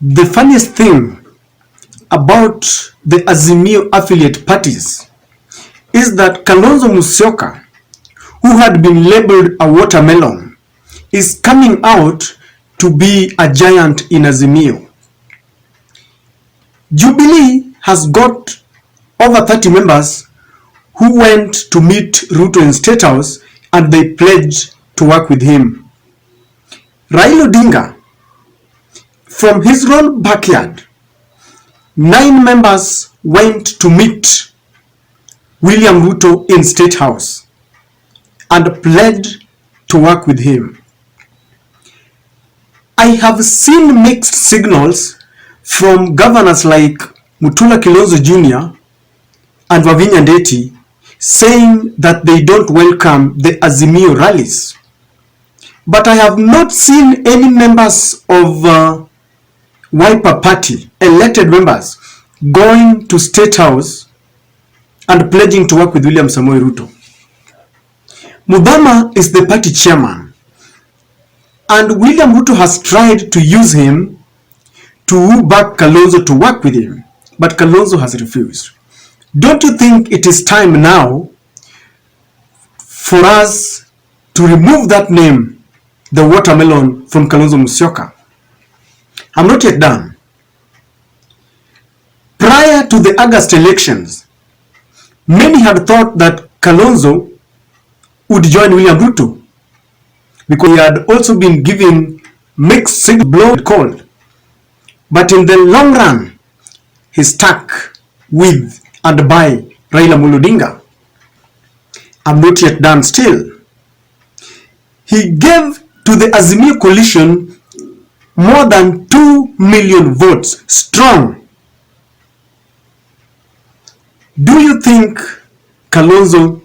The funniest thing about the Azimio affiliate parties is that Kalonzo Musyoka, who had been labeled a watermelon, is coming out to be a giant in Azimio. Jubilee has got over 30 members who went to meet Ruto in State House and they pledged to work with him. Raila Odinga, from his own backyard, 9 members went to meet William Ruto in State House and pledged to work with him. I have seen mixed signals from governors like Mutula Kilonzo Jr. and Wavinya Ndeti saying that they don't welcome the Azimio rallies. But I have not seen any members of Wiper Party, elected members, going to State House and pledging to work with William Samoei Ruto. Mudama is the party chairman, and William Ruto has tried to use him to woo back Kalonzo to work with him, but Kalonzo has refused. Don't you think it is time now for us to remove that name, the watermelon, from Kalonzo Musyoka? I'm not yet done. Prior to the August elections, many had thought that Kalonzo would join William Ruto because he had also been giving mixed signals, blow cold. But in the long run, he stuck with and by Raila Odinga. I'm not yet done still. He gave to the Azimio coalition more than 2 million votes strong. Do you think Kalonzo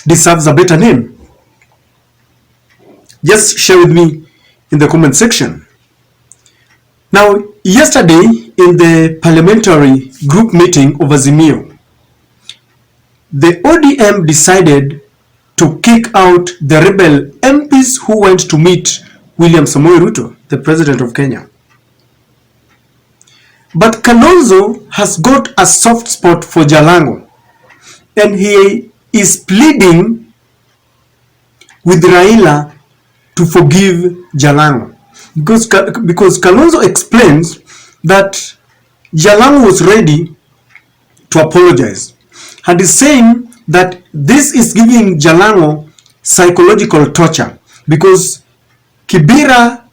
deserves a better name? Just share with me in the comment section. Now, yesterday in the parliamentary group meeting of Azimio, the ODM decided to kick out the rebel MPs who went to meet William Samoei Ruto, the president of Kenya. But Kalonzo has got a soft spot for Jalango, and he is pleading with Raila to forgive Jalango. Because Kalonzo explains that Jalango was ready to apologize, and is saying that this is giving Jalango psychological torture because Kibera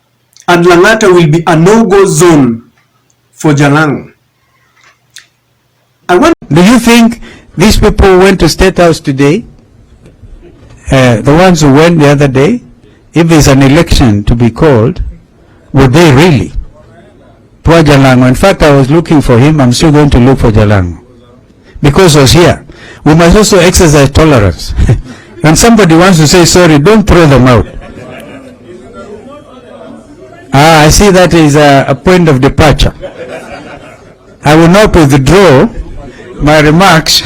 and Langata will be a no-go zone for Jalango. Do you think these people went to State House today? The ones who went the other day, if there's an election to be called, would they really? Poor Jalango. In fact, I was looking for him. I'm still going to look for Jalango. Because he was here. We must also exercise tolerance. When somebody wants to say sorry, don't throw them out. I see that is a point of departure. I will not withdraw my remarks.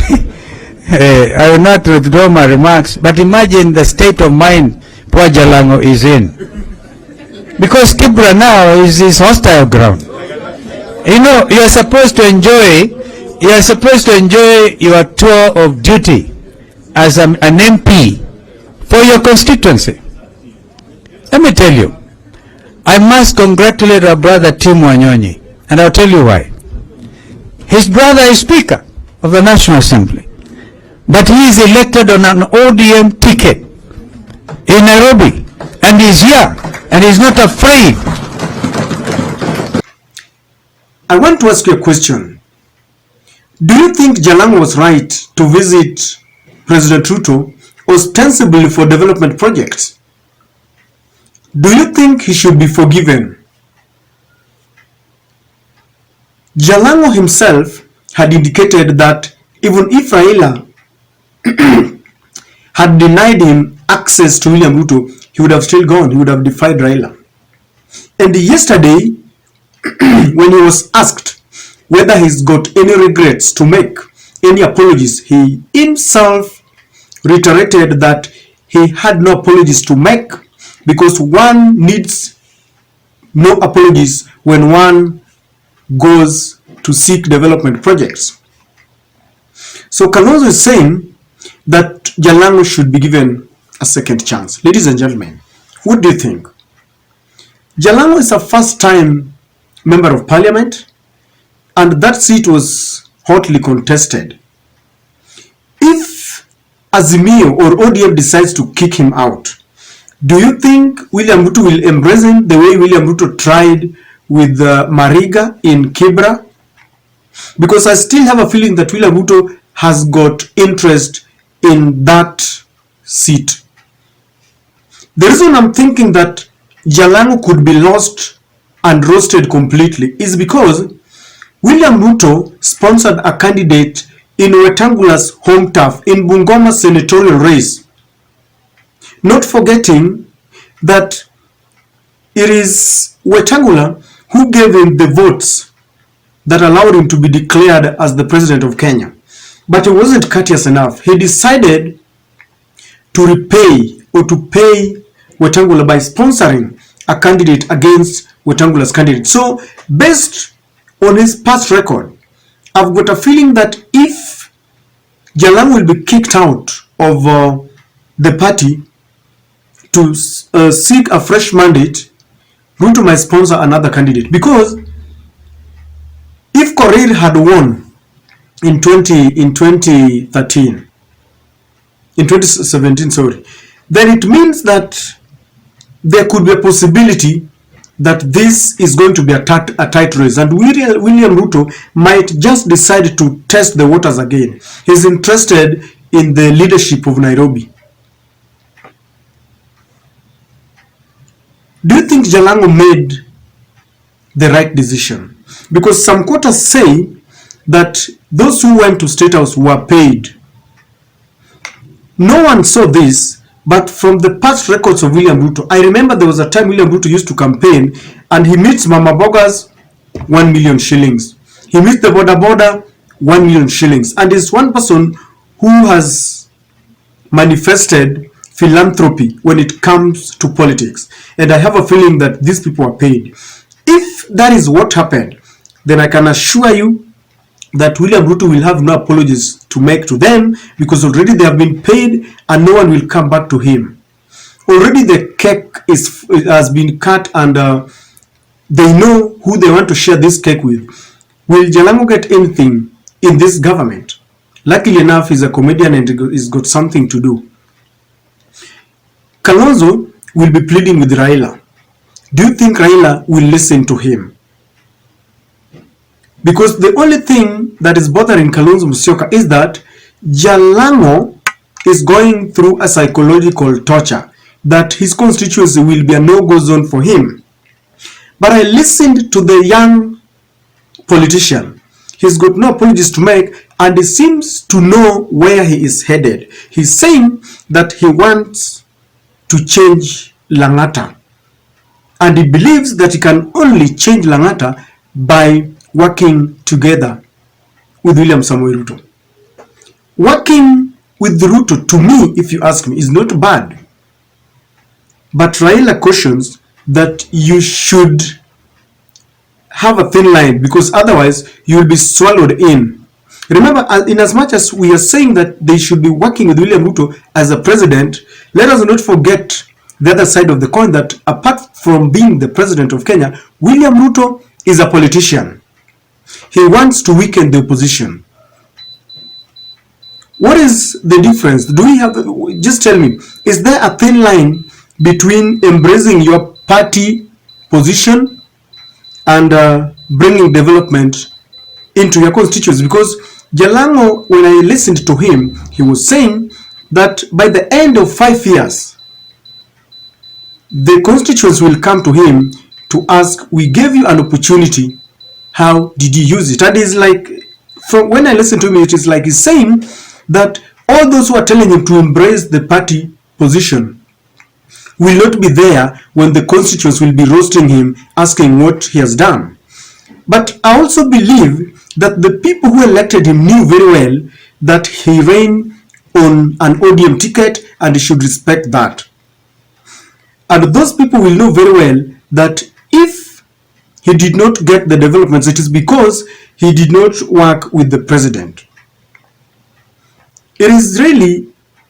I will not withdraw my remarks. But imagine the state of mind poor Jalango is in. Because Kibra now is his hostile ground. You know, you are supposed to enjoy your tour of duty as an MP for your constituency. Let me tell you, I must congratulate our brother Tim Wanyonyi, and I'll tell you why. His brother is Speaker of the National Assembly, but he is elected on an ODM ticket in Nairobi, and he's here, and he's not afraid. I want to ask you a question. Do you think Jalango was right to visit President Ruto ostensibly for development projects? Do you think he should be forgiven? Jalango himself had indicated that even if Raila had denied him access to William Ruto, he would have still gone. He would have defied Raila. And yesterday, when he was asked whether he's got any regrets to make, any apologies, he himself reiterated that he had no apologies to make because one needs no apologies when one goes to seek development projects. So Kalonzo is saying that Jalango should be given a second chance. Ladies and gentlemen, what do you think? Jalango is a first-time member of parliament, and that seat was hotly contested. If Azimio or ODM decides to kick him out, do you think William Ruto will embrace him the way William Ruto tried with Mariga in Kibra? Because I still have a feeling that William Ruto has got interest in that seat. The reason I'm thinking that Jalango could be lost and roasted completely is because William Ruto sponsored a candidate in Wetangula's home turf in Bungoma senatorial race, not forgetting that it is Wetangula who gave him the votes that allowed him to be declared as the president of Kenya. But he wasn't courteous enough. He decided to repay or to pay Wetangula by sponsoring a candidate against Wetangula's candidate. So based on his past record, I've got a feeling that if Jalango will be kicked out of the party to seek a fresh mandate, Ruto might sponsor another candidate. Because if Korir had won in 2017, sorry, then it means that there could be a possibility that this is going to be a tight race, and William Ruto might just decide to test the waters again. He's interested in the leadership of Nairobi. Do you think Jalango made the right decision? Because some quarters say that those who went to State House were paid. No one saw this, but from the past records of William Ruto, I remember there was a time William Ruto used to campaign and he meets Mama Boga's 1 million shillings. He meets the Boda 1 million shillings. And is one person who has manifested philanthropy when it comes to politics. And I have a feeling that these people are paid. If that is what happened, then I can assure you that William Ruto will have no apologies to make to them, because already they have been paid and no one will come back to him. Already the cake has been cut, and they know who they want to share this cake with. Will Jalango get anything in this government? Luckily enough, he's a comedian and he's got something to do. Kalonzo will be pleading with Raila. Do you think Raila will listen to him? Because the only thing that is bothering Kalonzo Musyoka is that Jalango is going through a psychological torture, that his constituency will be a no-go zone for him. But I listened to the young politician. He's got no apologies to make, and he seems to know where he is headed. He's saying that he wants to change Langata, and he believes that he can only change Langata by working together with William Samoei Ruto. Working with Ruto, to me, if you ask me, is not bad. But Raila cautions that you should have a thin line, because otherwise you will be swallowed in. Remember, in as much as we are saying that they should be working with William Ruto as a president, let us not forget the other side of the coin, that apart from being the president of Kenya, William Ruto is a politician. He wants to weaken the opposition. What is the difference? Do we have, just tell me, is there a thin line between embracing your party position and bringing development into your constituency? Because Jalango, when I listened to him, he was saying that by the end of 5 years, the constituents will come to him to ask, we gave you an opportunity, how did you use it? And it's like, from when I listen to him, it is like he's saying that all those who are telling him to embrace the party position will not be there when the constituents will be roasting him, asking what he has done. But I also believe that the people who elected him knew very well that he ran on an ODM ticket and he should respect that. And those people will know very well that if he did not get the developments, it is because he did not work with the president. It is really,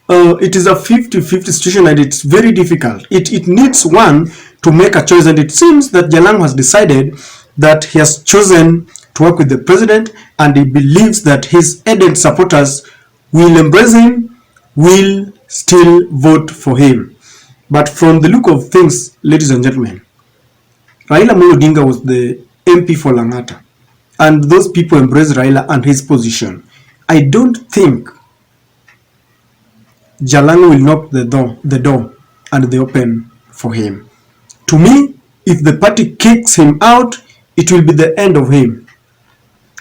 it is a 50-50 situation, and it's very difficult. It needs one to make a choice, and it seems that Jalango has decided that he has chosen to work with the president, and he believes that his ardent supporters will embrace him, will still vote for him. But from the look of things, ladies and gentlemen, Raila Amolo Odinga was the MP for Langata, and those people embraced Raila and his position. I don't think Jalango will knock the door and they open for him. To me, if the party kicks him out, it will be the end of him.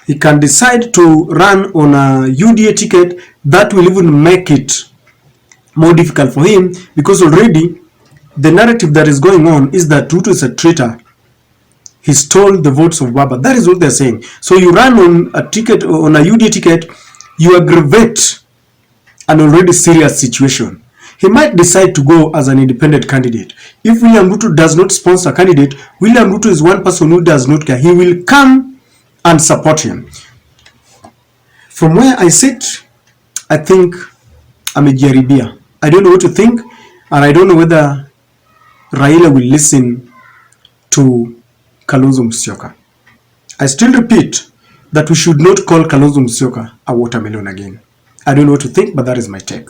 He can decide to run on a UDA ticket. That will even make it more difficult for him, because already the narrative that is going on is that Ruto is a traitor. He stole the votes of Baba. That is what they're saying. So you run on a ticket, on a UDA ticket, you aggravate an already serious situation. He might decide to go as an independent candidate. If William Ruto does not sponsor a candidate, William Ruto is one person who does not care. He will come and support him. From where I sit, I think I'm a Jeribia. I don't know what to think, and I don't know whether Raila will listen to Kalonzo Musyoka. I still repeat that we should not call Kalonzo Musyoka a watermelon again. I don't know what to think, but that is my take.